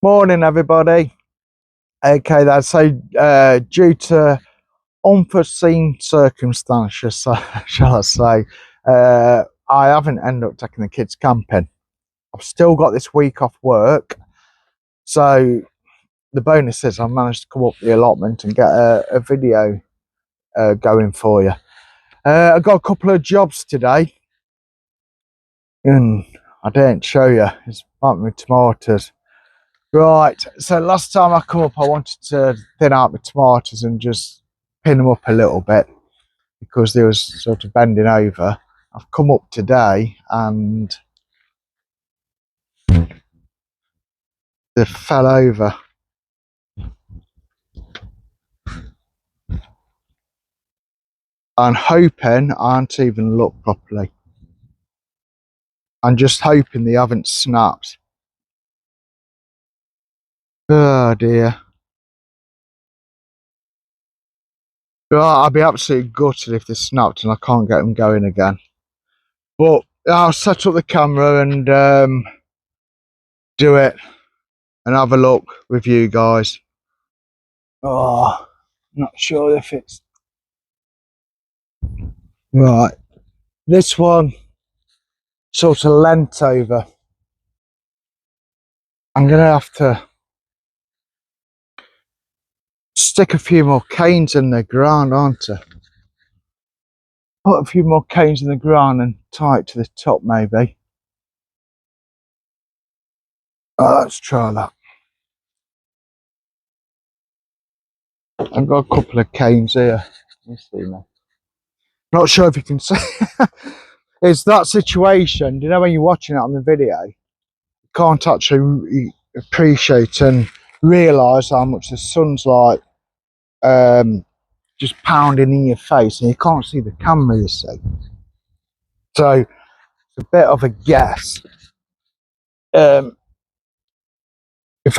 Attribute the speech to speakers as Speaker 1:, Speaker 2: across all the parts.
Speaker 1: Morning, everybody. Okay, that's so due to unforeseen circumstances, shall I say, I haven't ended up taking the kids camping. I've still got this week off work, so the bonus is I managed to come up the allotment and get a video going for you. I got a couple of jobs today, and I didn't show you. It's about my tomatoes. Right, so last time I come up, I wanted to thin out the tomatoes and just pin them up a little bit because they was sort of bending over. I've come up today and they fell over. I'm hoping I haven't even looked properly. I'm just hoping they haven't snapped. Oh dear. Right, I'll be absolutely gutted if they snapped and I can't get them going again. But I'll set up the camera and do it and have a look with you guys. Oh, not sure if it's right. This one sort of leant over. I'm gonna have to stick a few more canes in the ground, aren't I? Put a few more canes in the ground and tie it to the top, maybe. Oh, let's try that. I've got a couple of canes here. You see me? Not sure if you can see. It's that situation, you know, when you're watching it on the video, you can't actually appreciate and realise how much the sun's like just pounding in your face and you can't see the camera, you see. So it's a bit of a guess if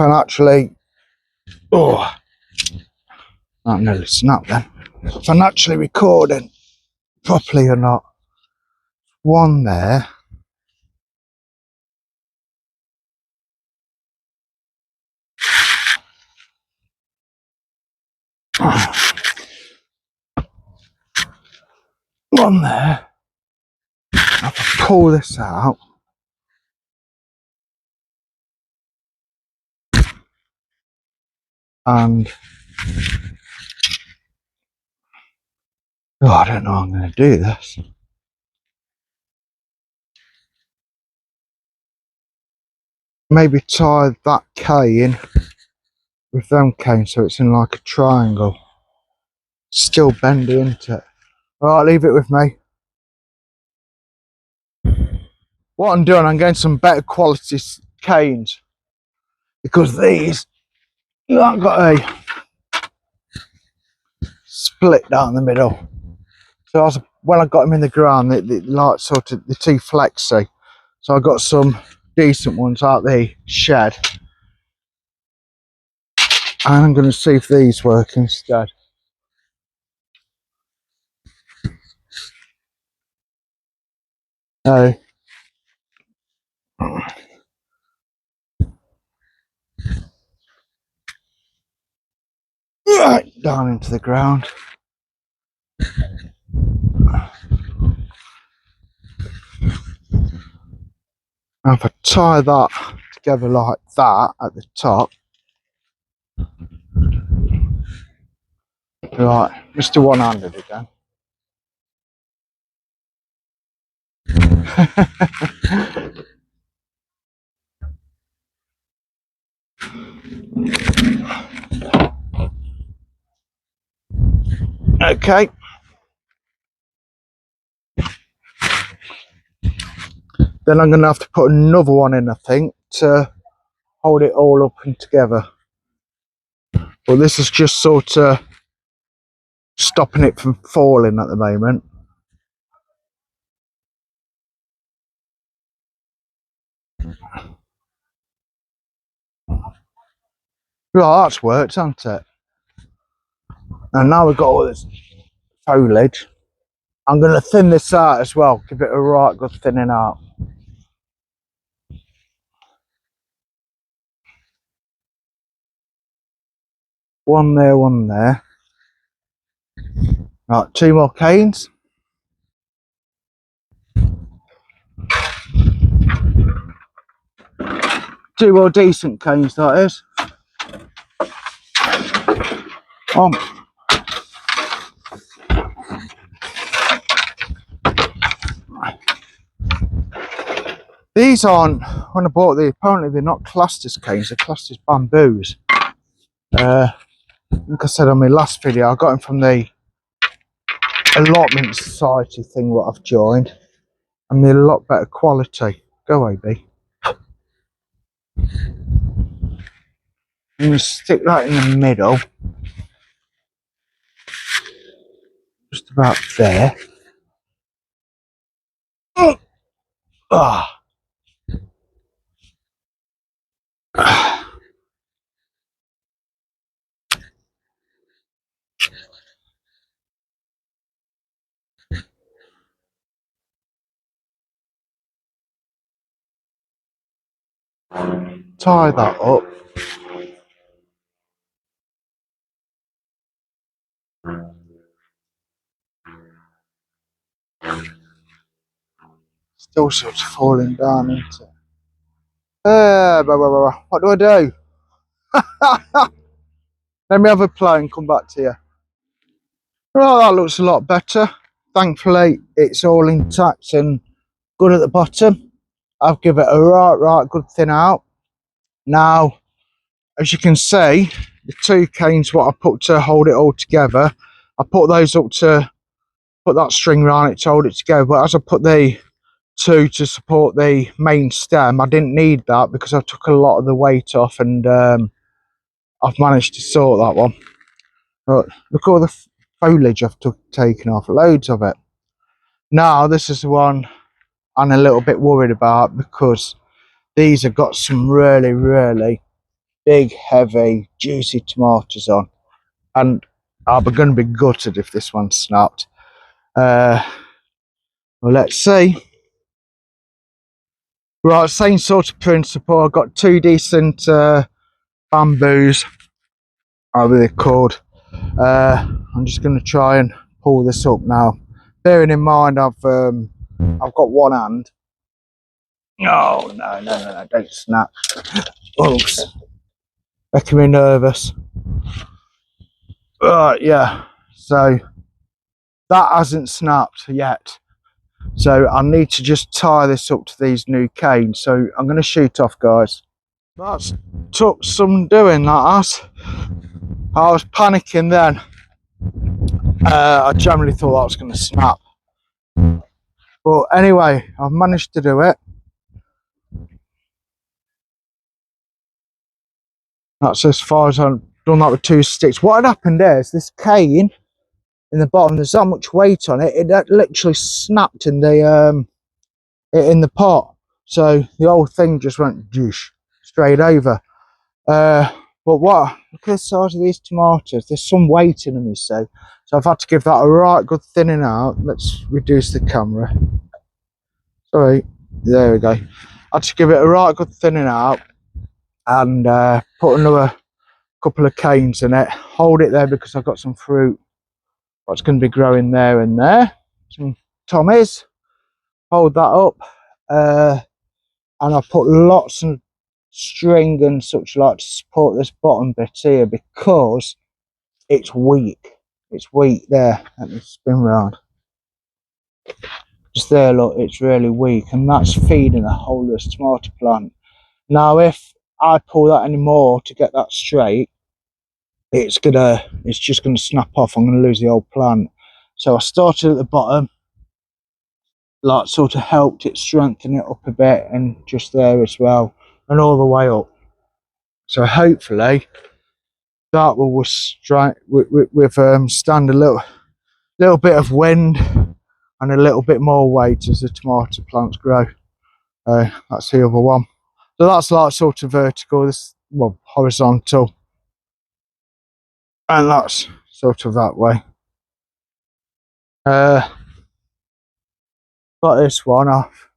Speaker 1: I'm actually that nearly snapped then, if I'm actually recording properly or not. One there. One there. I'll pull this out. And I don't know how I'm going to do this. Maybe tie that cane with them canes so it's in like a triangle. Still bending into it. Alright, leave it with me. What I'm doing, I'm getting some better quality canes because these, I've got a split down the middle. So when I got them in the ground, they like sort of the too flexy. So I got some decent ones out the shed, and I'm going to see if these work instead. So right down into the ground. Now if I tie that together like that at the top, right, Mr. One-Handed again. Okay. Then I'm going to have to put another one in, I think, to hold it all up and together. But this is just sort of stopping it from falling at the moment. Right, that's worked, hasn't it? And now we've got all this foliage. I'm going to thin this out as well, give it a right good thinning out. One there, one there. Right, 2 more canes. Two more decent canes, that is. These aren't, when I bought these, apparently they're not classed as canes, they're classed as bamboos. Like I said on my last video, I got them from the Allotment Society thing what I've joined, and they're a lot better quality. Go away, B. I'm going to stick that in the middle, just about there. Ah. Tie that up. Still sort of falling down into it. What do I do? Let me have a play and come back to you. Right, that looks a lot better. Thankfully, it's all intact and good at the bottom. I've given it a right good thin out. Now, as you can see, the 2 canes what I put to hold it all together, I put those up to put that string around it to hold it together. But as I put the 2 to support the main stem, I didn't need that because I took a lot of the weight off, and I've managed to sort that one. But look at all the foliage I've taken off, loads of it. Now this is the one I'm a little bit worried about, because these have got some really big, heavy, juicy tomatoes on, and I'm going to be gutted if this one snapped. Well, let's see. Right, same sort of principle. I've got 2 decent bamboos, however they're called. I'm just going to try and pull this up now, bearing in mind I've got one hand. No, don't snap. Oops, making me nervous. Right, yeah, so that hasn't snapped yet, so I need to just tie this up to these new canes. So I'm going to shoot off, guys. That's took some doing, that has. I was panicking then. I generally thought that was going to snap, but anyway, I've managed to do it. That's as far as I've done that with 2 sticks. What had happened is this cane in the bottom, there's that much weight on it, it literally snapped in the pot. So the whole thing just went straight over. But what? Look at the size of these tomatoes. There's some weight in them, you see. So I've had to give that a right good thinning out. Let's reduce the camera. Sorry. There we go. I had to give it a right good thinning out, and put another couple of canes in it. Hold it there because I've got some fruit what's going to be growing there and there. Some tommies. Hold that up. And I put lots of string and such like to support this bottom bit here, because it's weak. It's weak there. Let me spin round. Just there, look, it's really weak, and that's feeding a whole of this tomato plant. Now, if I pull that anymore to get that straight, it's just gonna snap off. I'm gonna lose the whole plant. So I started at the bottom, like sort of helped it strengthen it up a bit, and just there as well, and all the way up. So hopefully that will stand a little bit of wind and a little bit more weight as the tomato plants grow. That's the other one. So that's like sort of vertical, this, well, horizontal, and that's sort of that way. Got this one off.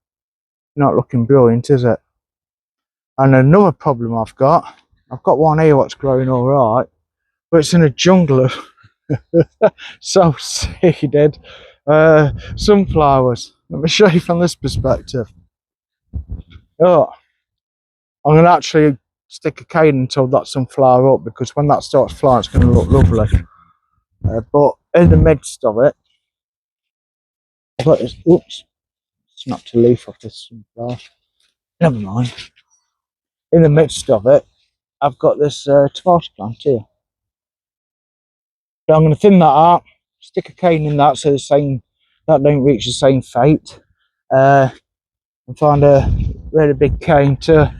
Speaker 1: Not looking brilliant, is it? And another problem I've got one here what's growing all right, but it's in a jungle of so seeded sunflowers. Let me show you from this perspective. Oh, I'm going to actually stick a cane until that sunflower up, because when that starts flying, it's going to look lovely. But in the midst of it, I've got this. Oops, snapped a leaf off this sunflower. Never mind. In the midst of it, I've got this tomato plant here. So I'm going to thin that out, stick a cane in that so the same that don't reach the same fate, and find a really big cane to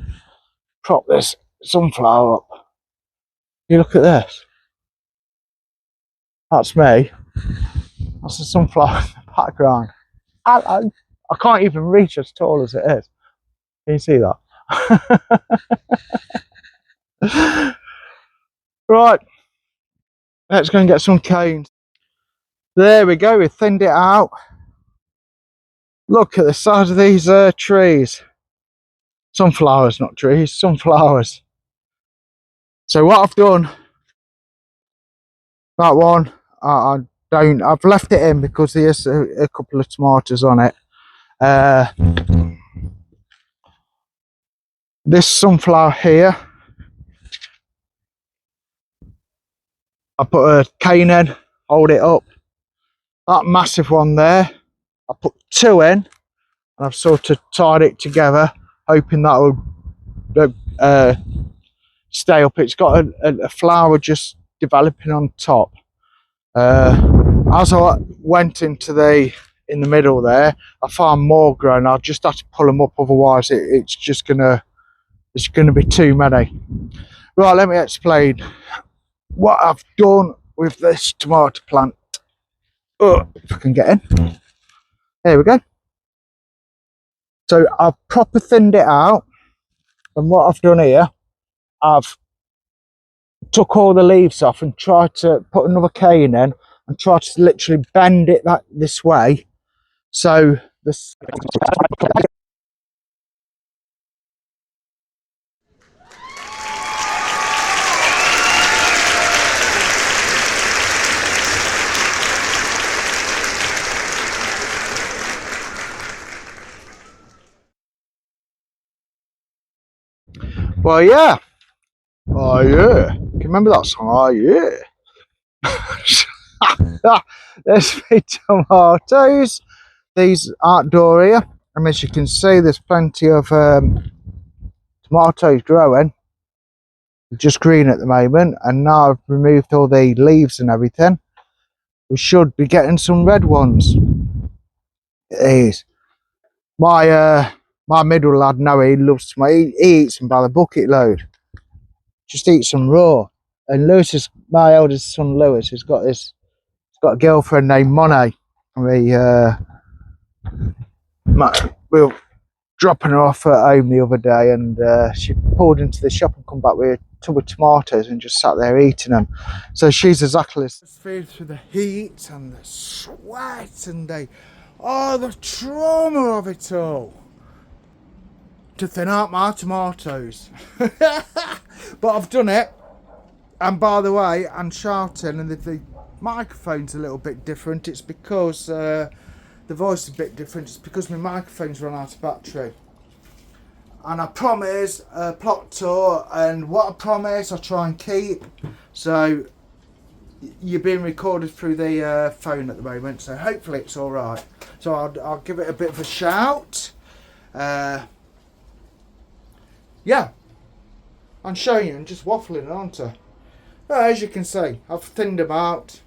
Speaker 1: prop this sunflower up. You look at this. That's me. That's the sunflower in the background. I can't even reach as tall as it is. Can you see that? Right, let's go and get some canes. There we go, we thinned it out. Look at the size of these trees. Sunflowers, not trees, sunflowers. So what I've done, that one, I've left it in because there's a couple of tomatoes on it. This sunflower here, I put a cane in, hold it up. That massive one there, I put two in, and I've sort of tied it together, hoping that will stay up. It's got a flower just developing on top. As I went in the middle there, I found more growing. I just had to pull them up, otherwise it's gonna be too many. Right, let me explain what I've done with this tomato plant. Oh, if I can get in. There we go. So I've proper thinned it out, and what I've done here, I've took all the leaves off and tried to put another cane in and try to literally bend it this way, so this. Well, yeah. Oh yeah. Can you remember that song? Oh yeah. There's my tomatoes. These outdoor here, and as you can see, there's plenty of tomatoes growing. Just green at the moment, and now I've removed all the leaves and everything. We should be getting some red ones. It is. My middle lad, Noah, he loves tomato. He eats them by the bucket load. Just eats them raw. And my eldest son Lewis, he's got a girlfriend named Monet. We were dropping her off at home the other day, and she pulled into the shop and come back with a tub of tomatoes and just sat there eating them. So she's exactly this. Feels through the heat and the sweat and the trauma of it all to thin out my tomatoes. But I've done it. And by the way, I'm shouting, and the microphone's a little bit different. It's because the voice is a bit different. It's because my microphone's run out of battery. And I promise a plot tour, and what I promise I try and keep. So you're being recorded through the phone at the moment, so hopefully it's all right. So I'll give it a bit of a shout. Yeah, I'm showing you and just waffling, aren't I? Well, as you can see, I've thinned them out.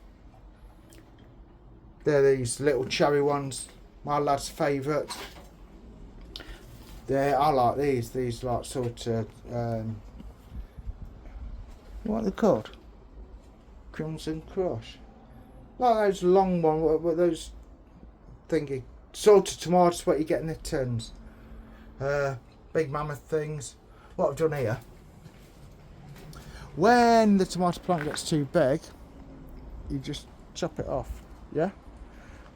Speaker 1: They're these little cherry ones, my lad's favourite. I like these like sort of, what are they called? Crimson Crush. Like those long ones, with those thingy, sort of tomatoes what you get in the tins. Big mammoth things. What I've done here, when the tomato plant gets too big, you just chop it off, yeah?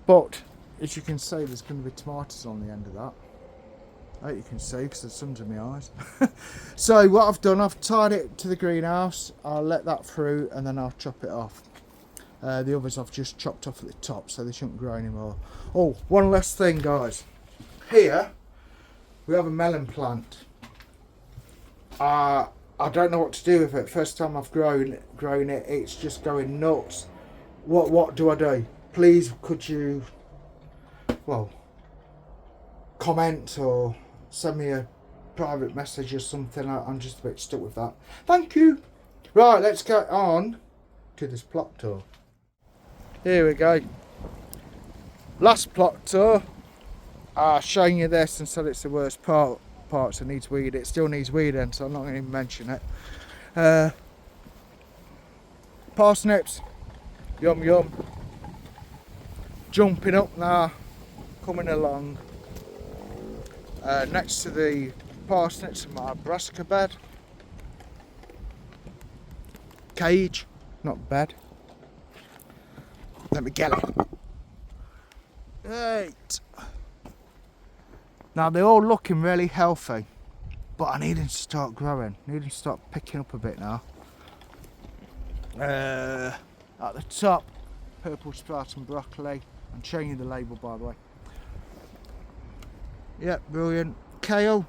Speaker 1: But as you can see, there's going to be tomatoes on the end of that. I hope you can see because the sun's in my eyes. So what I've done, I've tied it to the greenhouse. I'll let that through and then I'll chop it off. The others I've just chopped off at the top so they shouldn't grow anymore. Oh, one last thing, guys. Here we have a melon plant. I don't know what to do with it. First time I've grown it, it's just going nuts. What do I do? Please, could you, well, comment or send me a private message or something. I'm just a bit stuck with that. Thank you. Right, let's get on to this plot tour. Here we go. Last plot tour. Showing you this and said it's the worst parts. It needs weed. It still needs weeding, so I'm not going to even mention it. Parsnips. Yum yum. Jumping up now. Coming along. Next to the parsnips in my brassica bed. Cage, not bed. Let me get it. Right. Now they're all looking really healthy, but I need them to start growing. I need them to start picking up a bit now. At the top, purple sprouts and broccoli. I'm showing you the label, by the way. Yep, brilliant. Kale.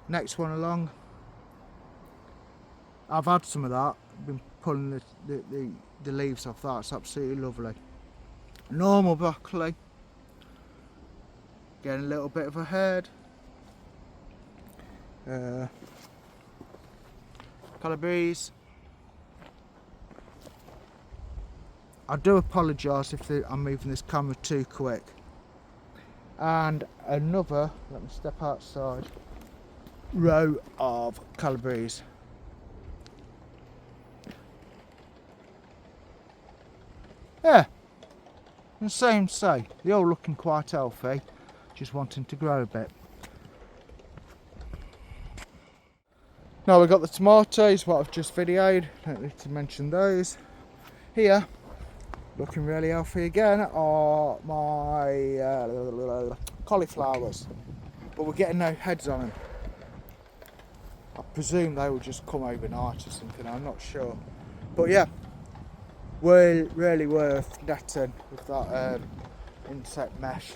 Speaker 1: Next one along. I've had some of that. I've been pulling the leaves off that. It's absolutely lovely. Normal broccoli. Getting a little bit of a head. Calabrese. I do apologise if I'm moving this camera too quick. And another, let me step outside, row of Calabrese. Yeah, and same say, they're all looking quite healthy, just wanting to grow a bit. Now we've got the tomatoes, what I've just videoed, don't need to mention those. Here, looking really healthy again, are my cauliflowers, but we're getting no heads on them. I presume they will just come overnight or something, I'm not sure. But yeah, really worth netting with that insect mesh,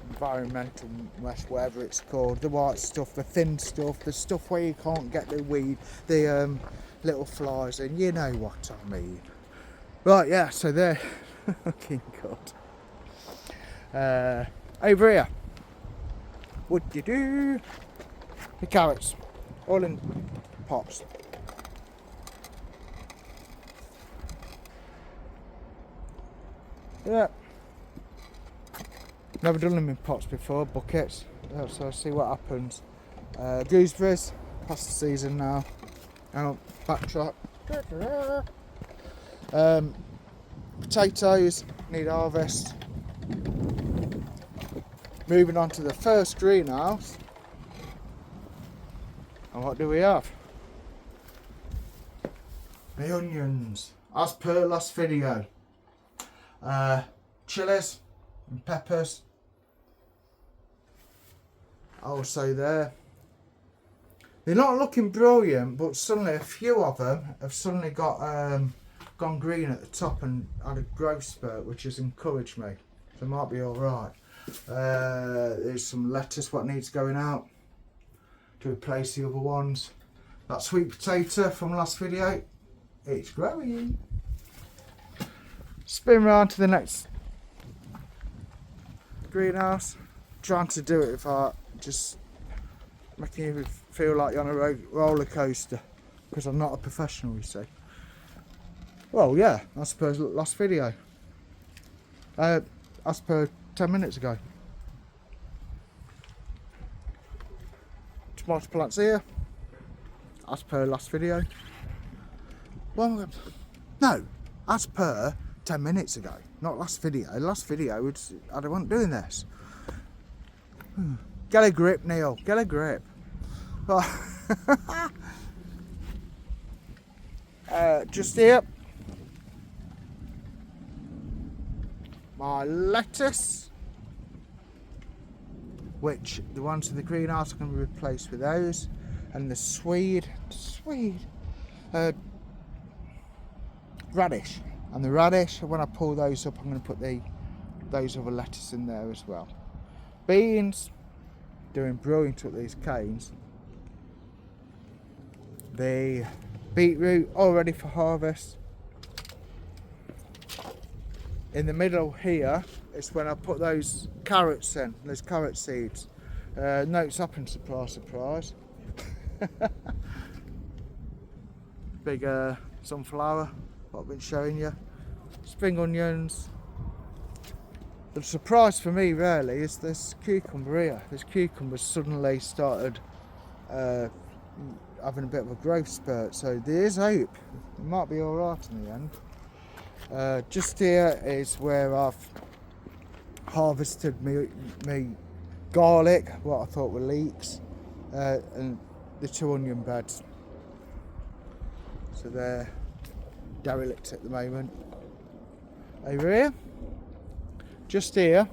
Speaker 1: environmental mesh, whatever it's called. The white stuff, the thin stuff, the stuff where you can't get the weed, the little flies in, you know what I mean. Right, yeah, so they're looking good. Over here, what do you do? The carrots, all in pots. Yeah, never done them in pots before, buckets, so I'll see what happens. Gooseberries, past the season now. I'll backtrack. Potatoes, need harvest. Moving on to the first greenhouse. And what do we have? The onions, as per last video. Chilies and peppers. Also there. They're not looking brilliant, but suddenly a few of them have suddenly got gone green at the top and had a growth spurt, which has encouraged me. So it might be alright. There's some lettuce what needs going out to replace the other ones. That sweet potato from last video, it's growing. Spin round to the next greenhouse. Trying to do it without just making you feel like you're on a roller coaster, because I'm not a professional, you see. Well, yeah, as per last video. As per 10 minutes ago. Tomato plants here, as per last video. Well, no, as per 10 minutes ago, not last video. Last video, I wasn't doing this. Get a grip, Neil, get a grip. Just here, my lettuce. which the ones in the greenhouse are going to be replaced with those, and the Swede radish, and the radish, when I pull those up, I'm going to put those other lettuce in there as well. Beans, doing brilliant with these canes. The beetroot all ready for harvest. In the middle here is when I put those carrots in, those carrot seeds. Notes happened, surprise, surprise. Big sunflower, what I've been showing you. Spring onions. The surprise for me really is this cucumber here. This cucumber suddenly started having a bit of a growth spurt, so there is hope. It might be alright in the end. Just here is where I've harvested me garlic, what I thought were leeks, and the 2 onion beds. So they're derelict at the moment. Over here, just here,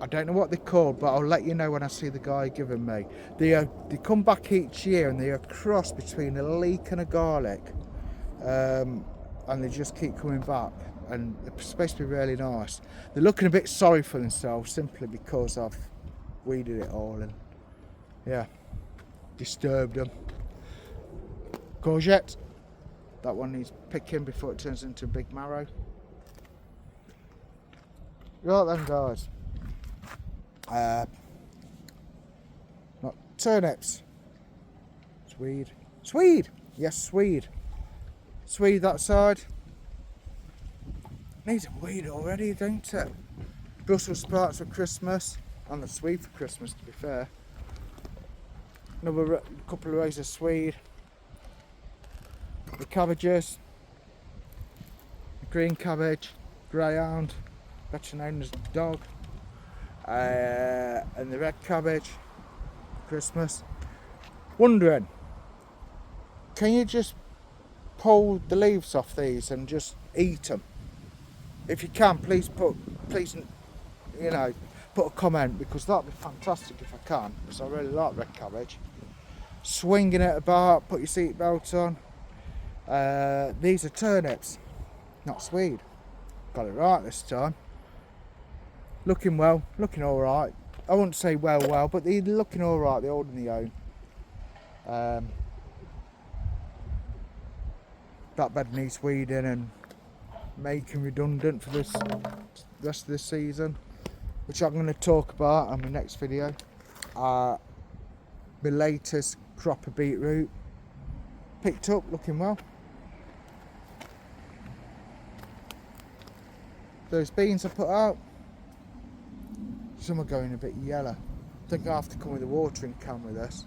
Speaker 1: I don't know what they're called, but I'll let you know when I see the guy giving me. They come back each year and they're a cross between a leek and a garlic, and they just keep coming back, and they're supposed to be really nice. They're looking a bit sorry for themselves simply because I've weeded it all and yeah, disturbed them. Courgette, that one needs picking before it turns into a big marrow. Right then guys, not turnips, Swede, yes, Swede that side. Needs a weed already, don't it? Brussels sprouts for Christmas, and the Swede for Christmas to be fair. Another couple of rows of Swede. The cabbages, the green cabbage, greyhound, better known as dog, and the red cabbage for Christmas. Wondering, can you just pull the leaves off these and just eat them? If you can, please put a comment, because that'd be fantastic if I can, because I really like red cabbage. Swinging it about, put your seatbelt on. These are turnips, not Swede. Got it right this time. Looking well, looking alright. I wouldn't say well, but they're looking alright, they're holding their own. That bed needs weeding and making redundant for this rest of this season, which I'm going to talk about on my next video. My latest crop of beetroot picked up, looking well. Those beans I put out, some are going a bit yellow. I think I have to come with a watering can with this.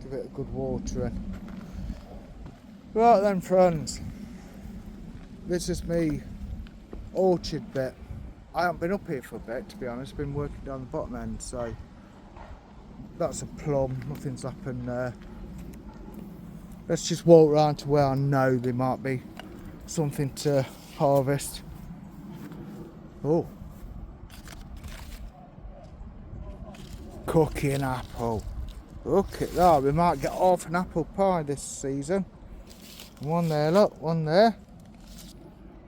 Speaker 1: Give it a good watering. Right then friends, this is me orchard bit. I haven't been up here for a bit, to be honest. Been working down the bottom end, so that's a plum. Nothing's happened there. Let's just walk around to where I know there might be something to harvest. Oh, cooking apple. Look at that. We might get off an apple pie this season. One there, look, one there.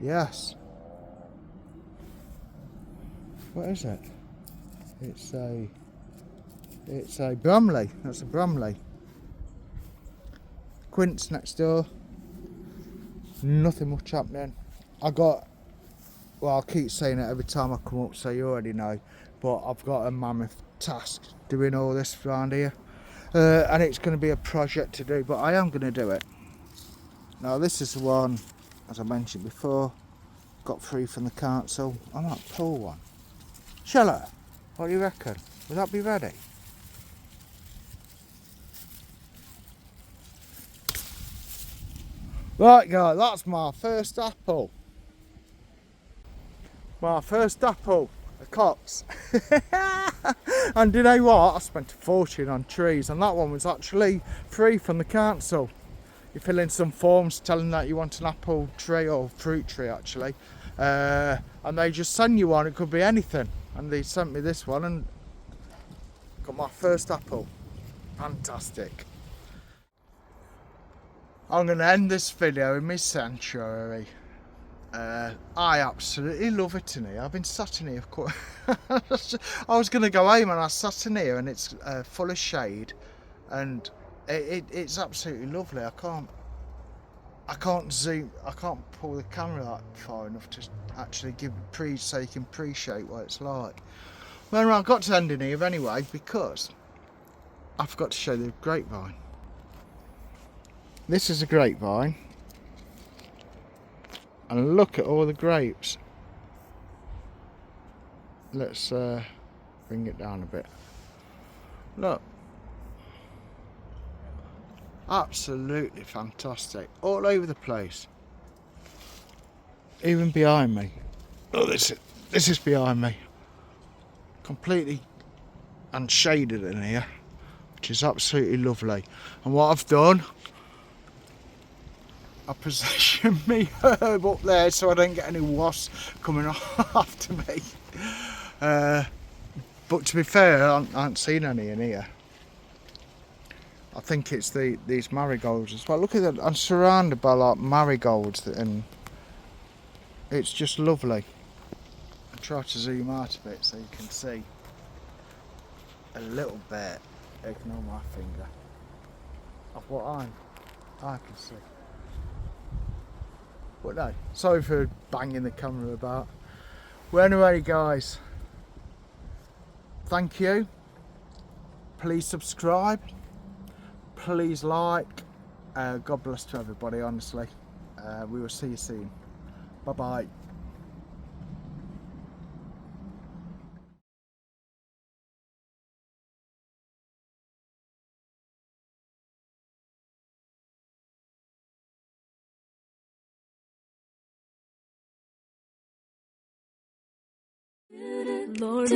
Speaker 1: Yes. What is it? It's a Bromley. That's a Bromley. Quince next door. Nothing much happening. Well, I'll keep saying it every time I come up, so you already know, but I've got a mammoth task doing all this around here, and it's going to be a project to do, but I am going to do it. Now this is the one, as I mentioned before, got free from the council. I might pull one. Shall I? What do you reckon? Will that be ready? Right guys, that's my first apple. My first apple, a Cox. And you know what? I spent a fortune on trees, and that one was actually free from the council. You fill in some forms telling that you want an apple tree or fruit tree actually, and they just send you one. It could be anything, and they sent me this one and got my first apple. Fantastic. I'm going to end this video in my sanctuary. I absolutely love it in here. I've been sat in here quite I was going to go home and I sat in here and it's full of shade, and it's absolutely lovely. I can't zoom, I can't pull the camera that far enough to actually so you can appreciate what it's like. Well, I've got to end in here anyway because I forgot to show the grapevine. This is a grapevine, and look at all the grapes. Let's bring it down a bit. Look, absolutely fantastic, all over the place, even behind me. Oh, this is behind me, completely unshaded in here, which is absolutely lovely. And what I've done, I positioned me herb up there so I don't get any wasps coming after me. But to be fair, I haven't seen any in here. I think it's these marigolds as well. Look at that, I'm surrounded by like marigolds, and it's just lovely. I'll try to zoom out a bit so you can see a little bit, ignore my finger, of what I can see. But no, sorry for banging the camera about. Well, anyway guys, thank you. Please subscribe, please like. God bless to everybody, honestly. We will see you soon. Bye bye.
Speaker 2: Lord,